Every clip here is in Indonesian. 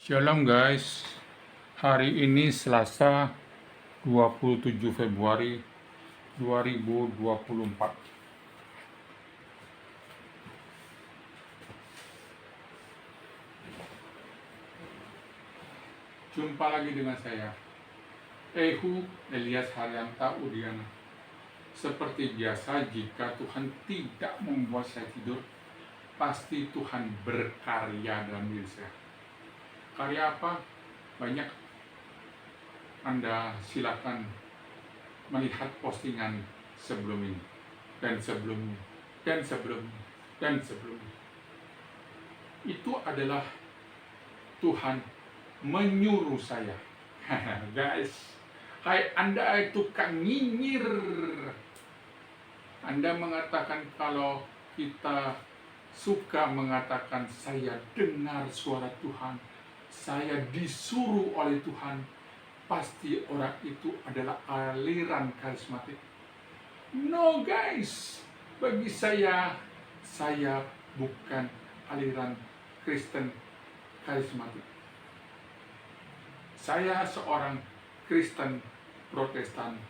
Shalom guys, hari ini Selasa 27 Februari 2024. Jumpa lagi dengan saya, Ehu Elias Haryanta Udiana. Seperti biasa, jika Tuhan tidak membuat saya tidur, pasti Tuhan berkarya dalam diri saya. Karya apa? Banyak. Anda silakan melihat postingan sebelum ini, dan sebelumnya, dan sebelumnya, dan sebelumnya. Itu adalah Tuhan menyuruh saya. Guys, hai Anda tukang nyinyir. Anda mengatakan kalau kita suka mengatakan saya dengar suara Tuhan, saya disuruh oleh Tuhan, pasti orang itu adalah aliran karismatik. No guys, bagi saya bukan aliran Kristen karismatik. Saya seorang Kristen Protestan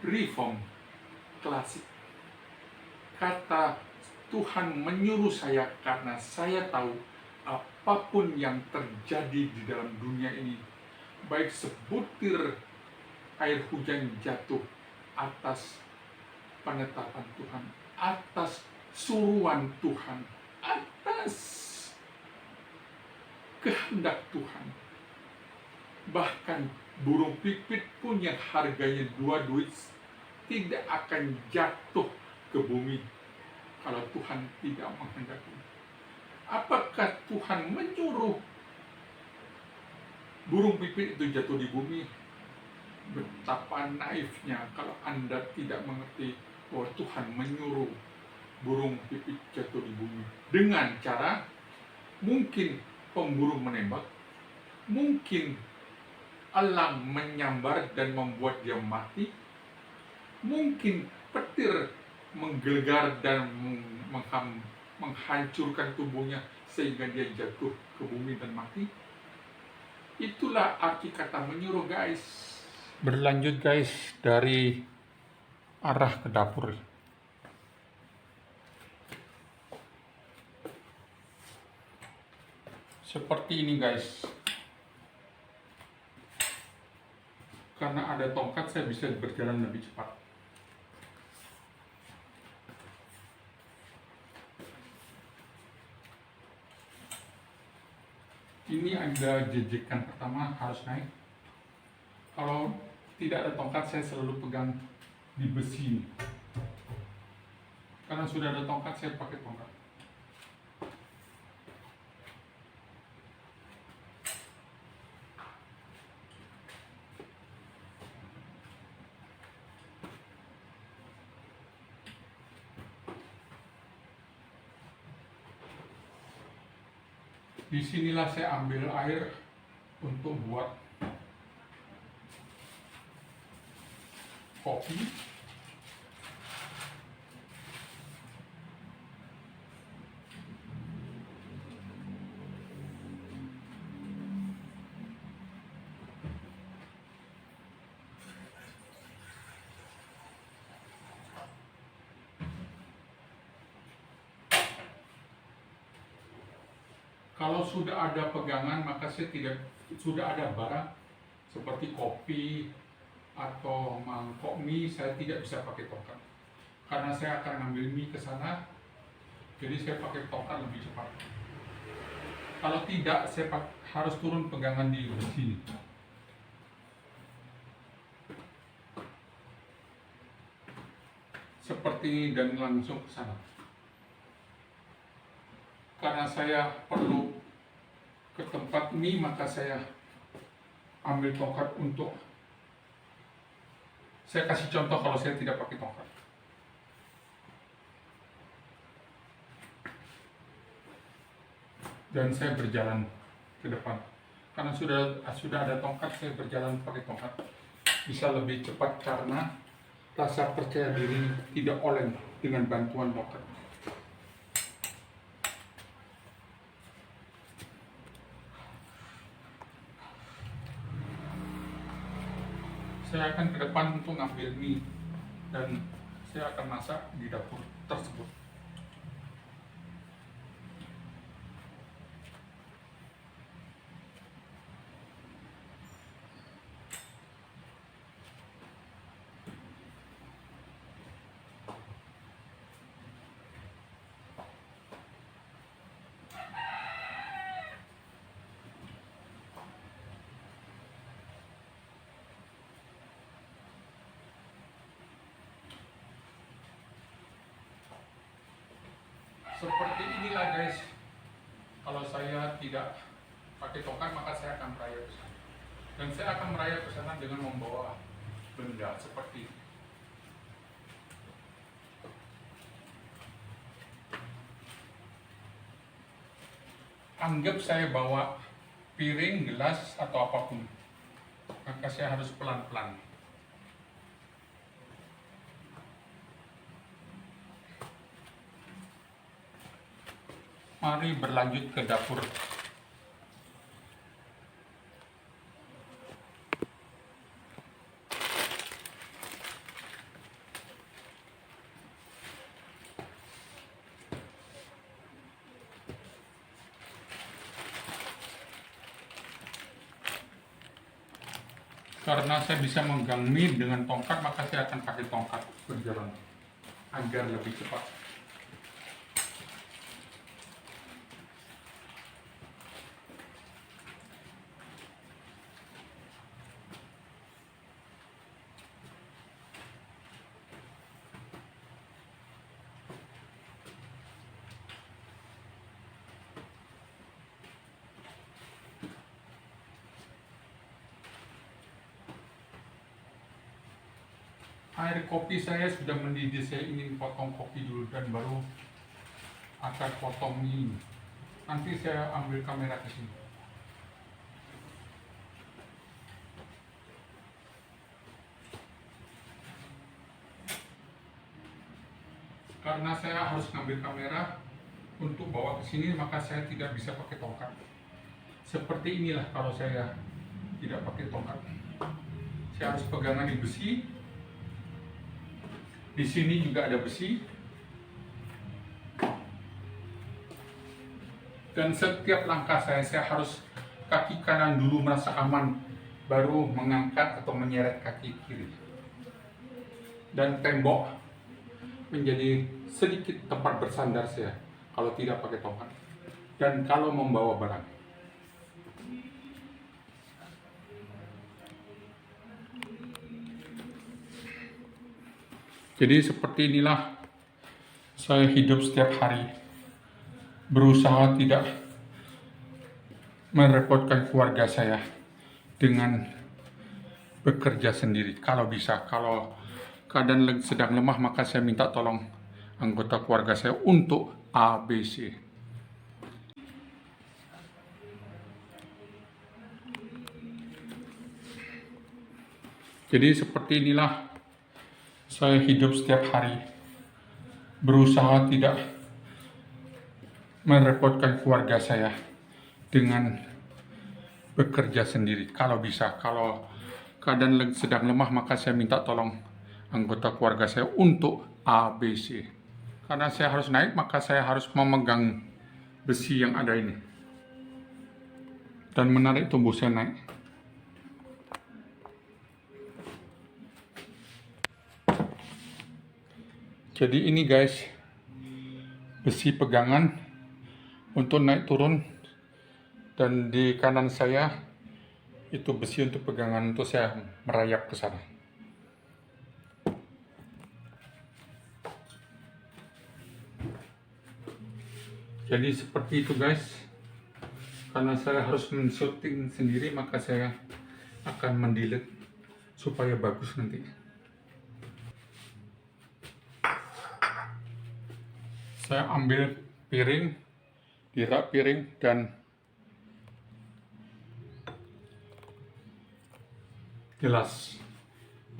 Reform klasik. Kata Tuhan menyuruh saya karena saya tahu apapun yang terjadi di dalam dunia ini, baik sebutir air hujan jatuh atas penetapan Tuhan, atas suruhan Tuhan, atas kehendak Tuhan. Bahkan burung pipit pun yang harganya 2 duit tidak akan jatuh ke bumi kalau Tuhan tidak menghendaki. Apakah Tuhan menyuruh burung pipit itu jatuh di bumi? Betapa naifnya kalau Anda tidak mengerti bahwa Tuhan menyuruh burung pipit jatuh di bumi dengan cara mungkin pemburu menembak, mungkin elang menyambar dan membuat dia mati, mungkin petir menggelegar dan menghancurkan tubuhnya sehingga dia jatuh ke bumi dan mati. Itulah arti kata menyuruh guys. Berlanjut guys dari arah ke dapur. Seperti ini guys. Karena ada tongkat saya bisa berjalan lebih cepat. Ini ada jejekan pertama harus naik. Kalau tidak ada tongkat saya selalu pegang di besi ini. Karena sudah ada tongkat saya pakai tongkat. Disinilah saya ambil air untuk buat kopi. Kalau sudah ada pegangan, maka sudah ada barang seperti kopi atau mangkok mie, saya tidak bisa pakai tongkat. Karena saya akan ngambil mie ke sana, jadi saya pakai tongkat lebih cepat. Kalau tidak, saya harus turun pegangan di sini. Seperti ini dan langsung ke sana. Karena saya perlu ke tempat mie, maka saya ambil tongkat untuk. Saya kasih contoh kalau saya tidak pakai tongkat. Dan saya berjalan ke depan. Karena sudah ada tongkat, saya berjalan pakai tongkat. Bisa lebih cepat karena rasa percaya diri tidak oleng dengan bantuan tongkat. Saya akan ke depan untuk ngambil mie dan saya akan masak di dapur tersebut. Seperti inilah guys, kalau saya tidak pakai tongkat maka saya akan merayap ke sana. Dan saya akan merayap ke sana dengan membawa benda seperti ini. Anggap saya bawa piring, gelas, atau apapun, maka saya harus pelan-pelan. Mari berlanjut ke dapur. Karena saya bisa memegang mie dengan tongkat, maka saya akan pakai tongkat berjalan agar lebih cepat. Air kopi saya sudah mendidih, saya ingin potong kopi dulu dan baru akan potong mie. Nanti saya ambil kamera ke sini. Karena saya harus ngambil kamera untuk bawa ke sini, maka saya tidak bisa pakai tongkat. Seperti inilah kalau saya tidak pakai tongkat. Saya harus pegangan di besi. Di sini juga ada besi. Dan setiap langkah saya harus kaki kanan dulu merasa aman, baru mengangkat atau menyeret kaki kiri. Dan tembok menjadi sedikit tempat bersandar saya kalau tidak pakai tongkat. Dan kalau membawa barang. Jadi seperti inilah saya hidup setiap hari, berusaha tidak merepotkan keluarga saya dengan bekerja sendiri. Kalau bisa, kalau keadaan sedang lemah, maka saya minta tolong anggota keluarga saya untuk ABC. Jadi seperti inilah saya hidup setiap hari, berusaha tidak merepotkan keluarga saya dengan bekerja sendiri. Kalau bisa, kalau keadaan sedang lemah, maka saya minta tolong anggota keluarga saya untuk ABC. Karena saya harus naik, maka saya harus memegang besi yang ada ini dan menarik tubuh saya naik. Jadi ini guys, besi pegangan untuk naik turun, dan di kanan saya itu besi untuk pegangan untuk saya merayap ke sana. Jadi seperti itu guys. Karena saya harus men-shooting sendiri, maka saya akan mendelete supaya bagus nanti. Saya ambil piring, dirak piring, dan gelas,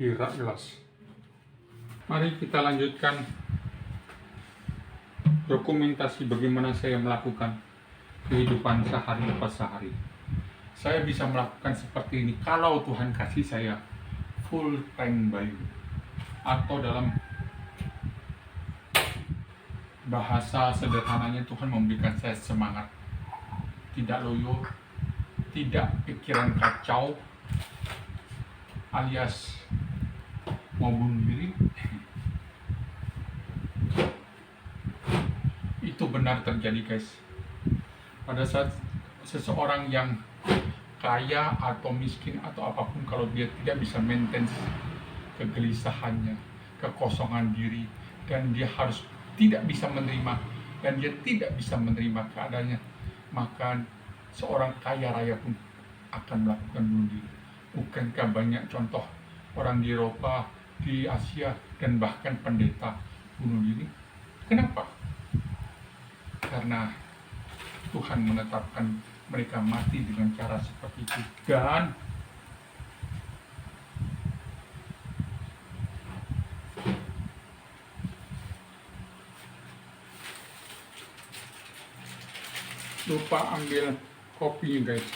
dirak gelas. Mari kita lanjutkan dokumentasi bagaimana saya melakukan kehidupan sehari lepas sehari. Saya bisa melakukan seperti ini kalau Tuhan kasih saya full tank Bayu, atau dalam bahasa sederhananya Tuhan memberikan saya semangat, tidak loyo, tidak pikiran kacau alias mau bunuh diri. Itu benar terjadi guys. Pada saat seseorang yang kaya atau miskin atau apapun, kalau dia tidak bisa maintain kegelisahannya, kekosongan diri, dan dia harus tidak bisa menerima, dan dia tidak bisa menerima keadaannya, maka seorang kaya raya pun akan melakukan bunuh diri. Bukankah banyak contoh orang di Eropa, di Asia, dan bahkan pendeta bunuh diri? Kenapa? Karena Tuhan menetapkan mereka mati dengan cara seperti itu. Dan lupa ambil kopinya guys.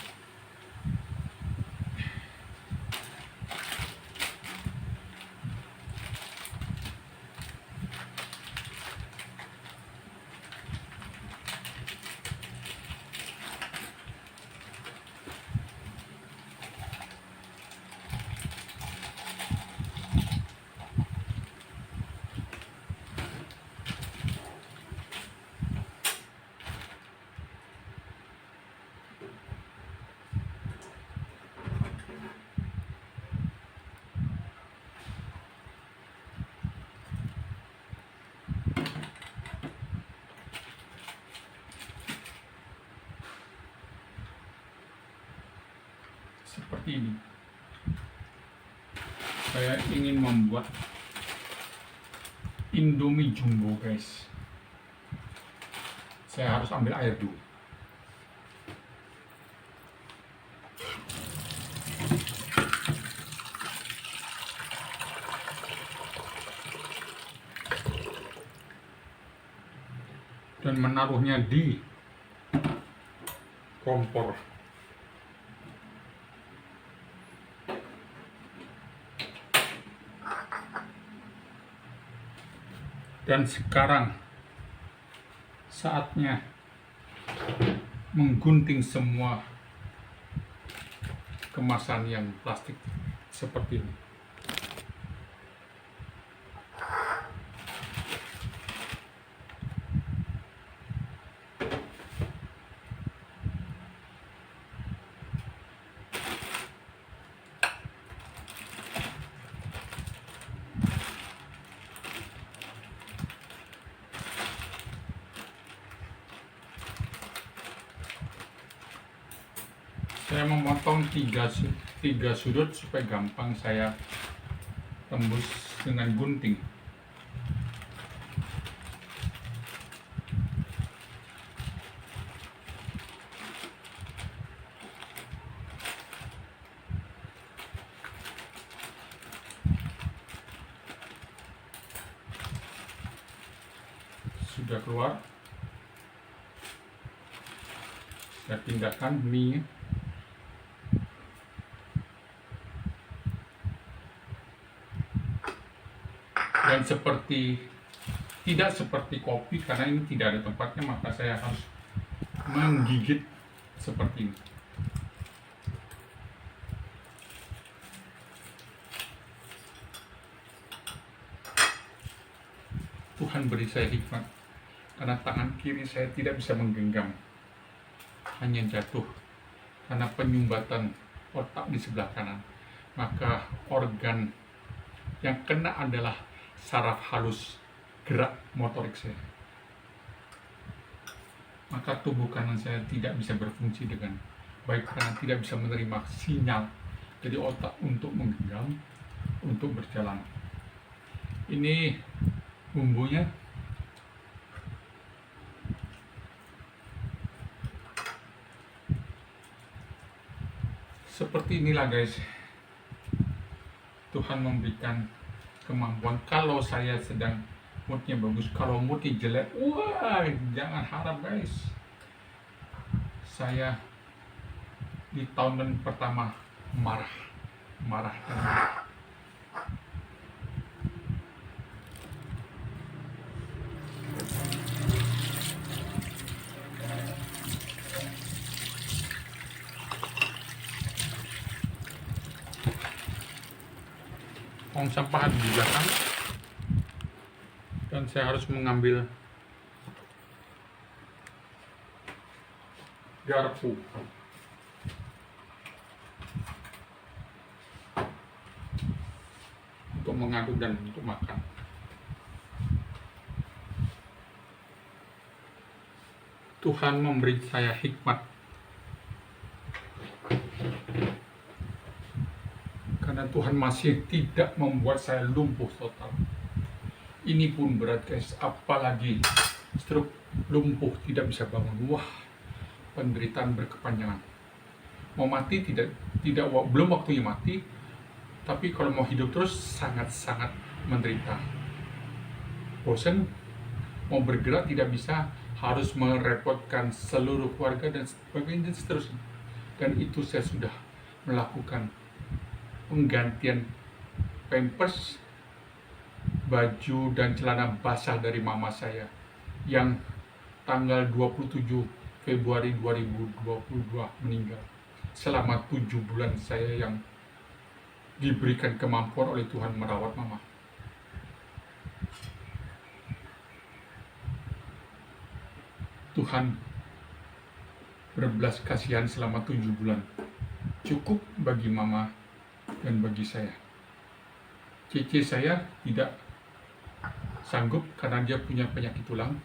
Seperti ini, saya ingin membuat Indomie jumbo guys. Saya harus ambil air dulu. Dan menaruhnya di kompor. Dan sekarang saatnya menggunting semua kemasan yang plastik seperti ini. Saya memotong tiga sudut supaya gampang saya tembus dengan gunting. Sudah keluar, saya pindahkan mie. Dan tidak seperti kopi, karena ini tidak ada tempatnya, maka saya harus menggigit seperti ini. Tuhan beri saya hikmat, karena tangan kiri saya tidak bisa menggenggam, hanya jatuh karena penyumbatan otak di sebelah kanan. Maka organ yang kena adalah saraf halus gerak motorik saya. Maka tubuh kanan saya tidak bisa berfungsi dengan baik karena tidak bisa menerima sinyal dari otak untuk menggenggam, untuk berjalan. Ini bumbunya. Seperti inilah guys, Tuhan memberikan kemampuan. Kalau saya sedang moodnya bagus, kalau moodnya jelek, wah jangan harap guys. Saya di tahun pertama marah dan tong sampah di belakang, dan saya harus mengambil garpu untuk mengaduk dan untuk makan. Tuhan memberi saya hikmat, karena Tuhan masih tidak membuat saya lumpuh total. Ini pun berat guys, apalagi stroke, lumpuh, tidak bisa bangun. Wah, penderitaan berkepanjangan. Mau mati belum waktunya mati, tapi kalau mau hidup terus sangat-sangat menderita. Bosan, mau bergerak tidak bisa, harus merepotkan seluruh keluarga dan sebagainya dan seterusnya. Dan itu saya sudah melakukan penggantian pampers, baju dan celana basah dari mama saya yang tanggal 27 Februari 2022 meninggal. Selama 7 bulan saya yang diberikan kemampuan oleh Tuhan merawat mama. Tuhan berbelas kasihan selama 7 bulan. Cukup bagi mama dan bagi saya. Cece saya tidak sanggup karena dia punya penyakit tulang.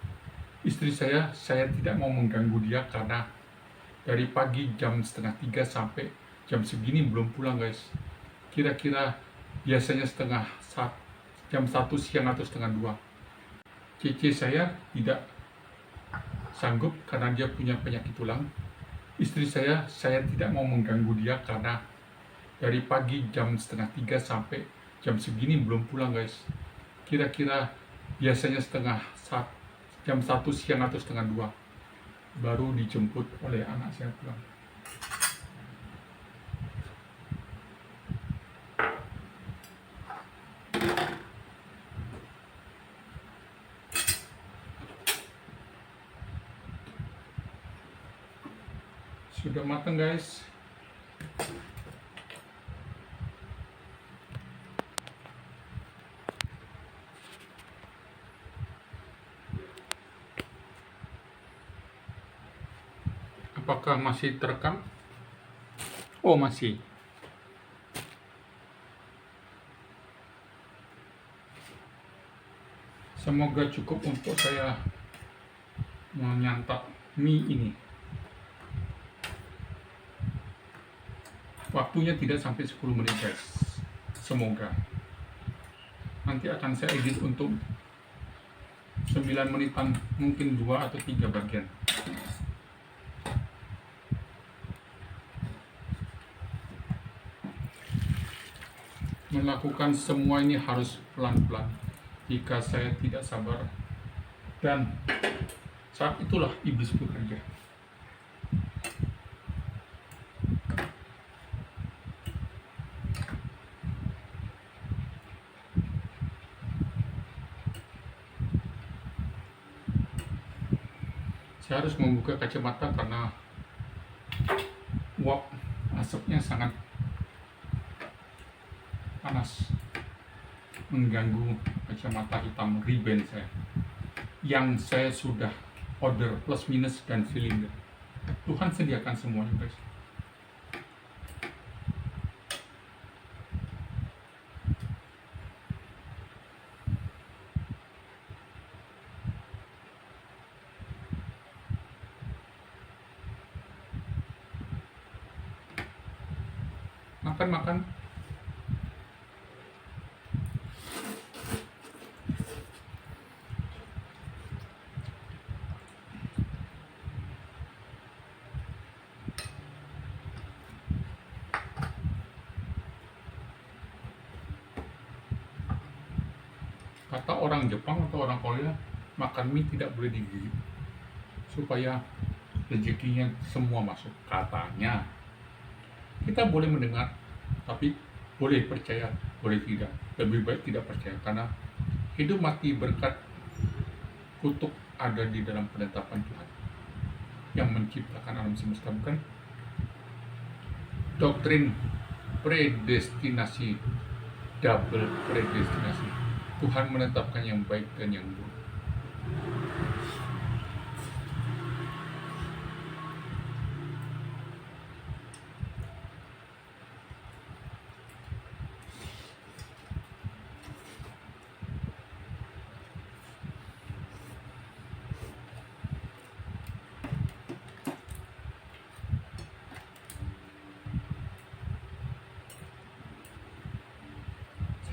Istri saya tidak mau mengganggu dia karena dari pagi jam 2:30 sampai jam segini belum pulang guys. Kira-kira biasanya jam 1 siang atau 1:30. Cece saya tidak sanggup karena dia punya penyakit tulang. Istri saya tidak mau mengganggu dia karena dari pagi jam 2:30 sampai jam segini belum pulang guys. Kira-kira biasanya jam 1 siang atau 1:30 baru dijemput oleh anak saya pulang. Sudah matang guys. Apakah masih terekam? Oh, masih. Semoga cukup untuk saya menyantap mie ini. Waktunya tidak sampai 10 menit guys. Semoga. Nanti akan saya edit untuk 9 menitan, mungkin 2 atau 3 bagian. Melakukan semua ini harus pelan-pelan. Jika saya tidak sabar, dan saat itulah iblis bekerja. Saya harus membuka kacamata karena asapnya sangat panas, mengganggu kacamata hitam Ray-Ban saya yang saya sudah order plus minus dan silinder. Tuhan sediakan semuanya guys. Makan. Kata orang Jepang atau orang Korea, makan mie tidak boleh digigit supaya rezekinya semua masuk, katanya. Kita boleh mendengar, tapi boleh percaya, boleh tidak. Lebih baik tidak percaya, karena hidup mati berkat kutuk ada di dalam penetapan Tuhan yang menciptakan alam semesta, bukan? Doktrin predestinasi double predestinasi. Tuhan menetapkan yang baik dan yang buruk.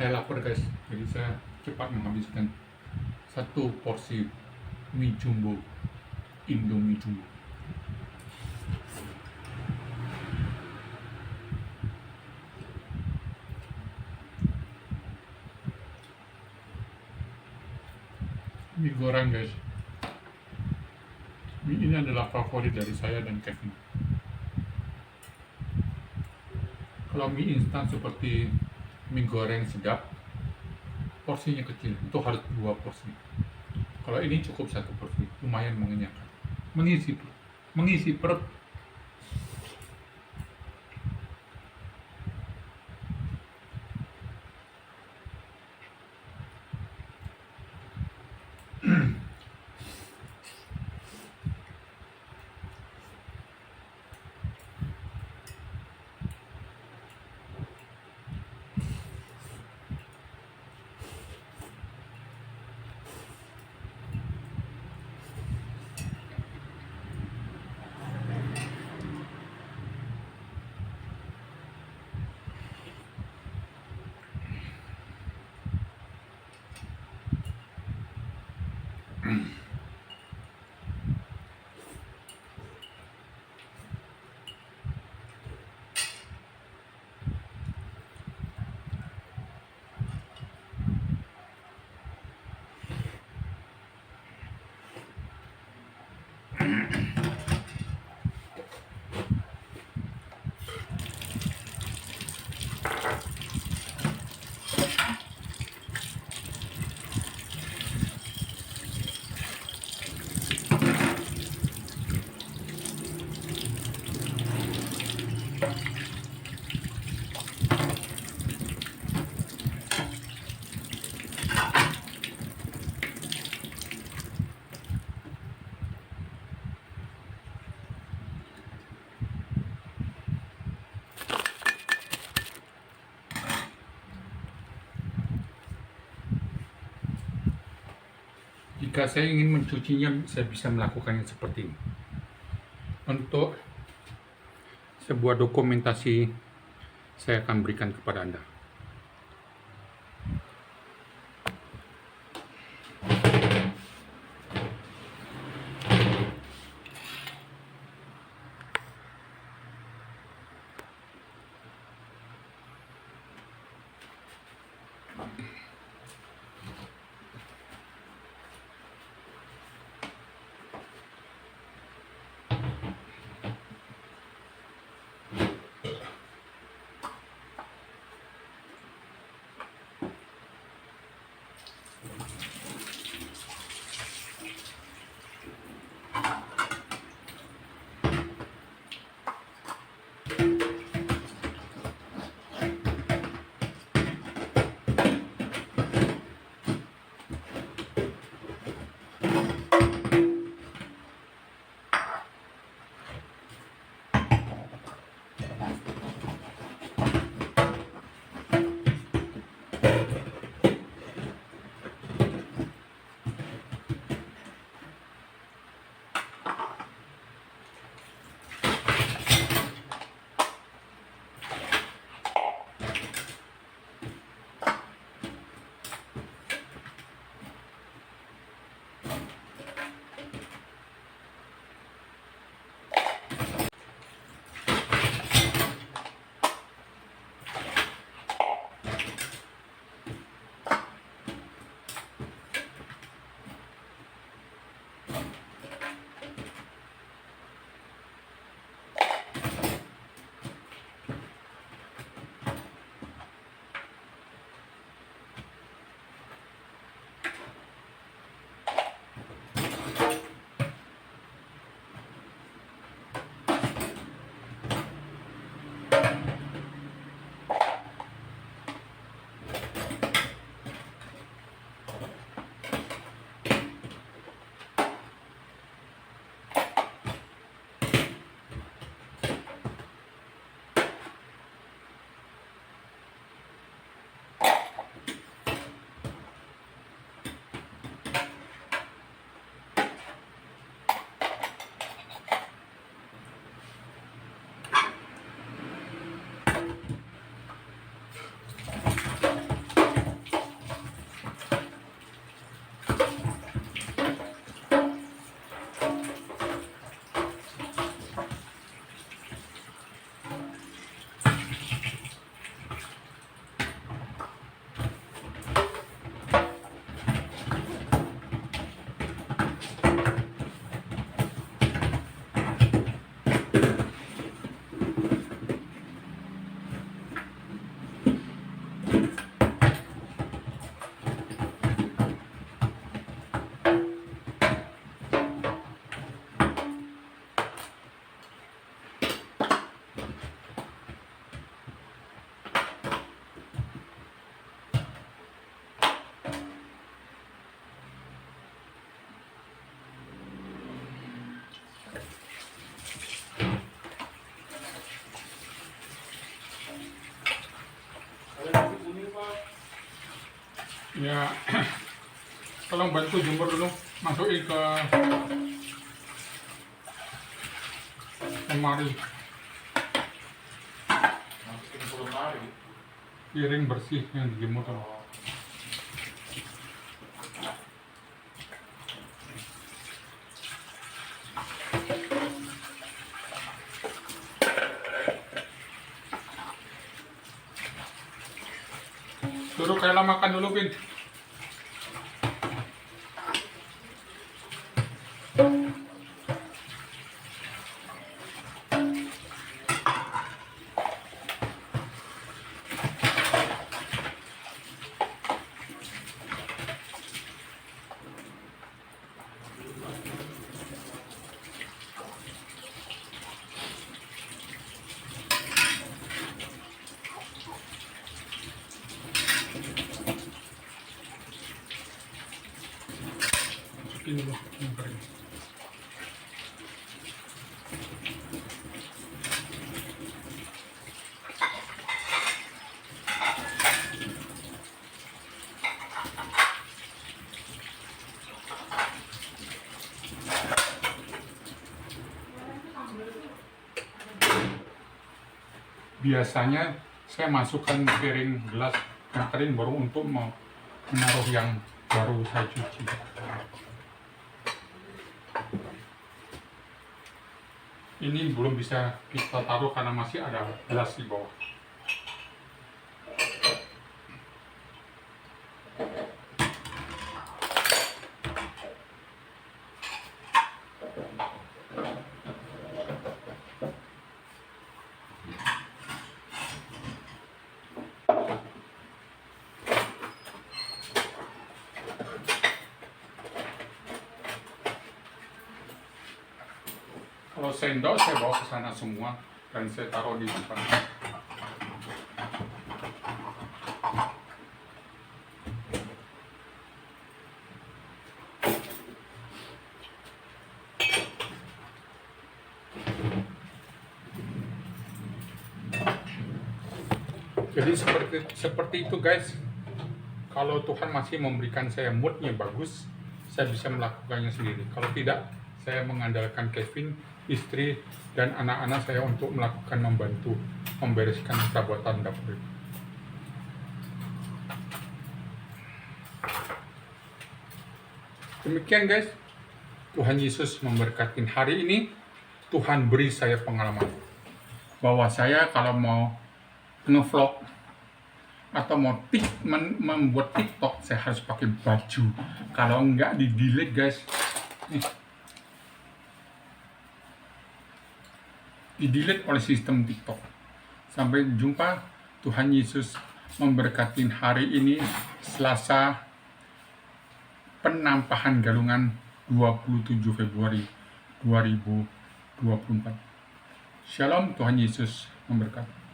Saya lapar guys, jadi saya cepat menghabiskan satu porsi mie jumbo, Indomie jumbo. Mie goreng guys, mie ini adalah favorit dari saya dan Kevin. Kalau mie instan seperti mie goreng sedap, porsinya kecil, itu harus 2 porsi. Kalau ini cukup 1 porsi, lumayan mengenyangkan, mengisi perut. Jika saya ingin mencucinya, saya bisa melakukannya seperti ini. Untuk sebuah dokumentasi, saya akan berikan kepada Anda. Ya, tolong bantu jemur dulu, masukin ke lemari. Masukin ke lemari. Piring bersih yang dijemur. Suruh Kayla makan dulu, Pin. Masukin dulu yang kering. Biasanya saya masukkan piring gelas yang kering baru untuk menaruh yang baru saya cuci. Ini belum bisa kita taruh karena masih ada gelas di bawah. Kalau sendok saya bawa ke sana semua dan saya taruh di depan. Jadi seperti itu guys. Kalau Tuhan masih memberikan saya moodnya bagus, saya bisa melakukannya sendiri. Kalau tidak, saya mengandalkan Kevin, istri, dan anak-anak saya untuk membantu membereskan perabotan dapur. Demikian guys, Tuhan Yesus memberkati hari ini. Tuhan beri saya pengalaman bahwa saya kalau mau nge-vlog atau mau membuat TikTok, saya harus pakai baju. Kalau enggak di-delete guys. Nih. Di-delete oleh sistem TikTok. Sampai jumpa. Tuhan Yesus memberkati hari ini, Selasa Penampahan Galungan 27 Februari 2024. Shalom, Tuhan Yesus memberkati.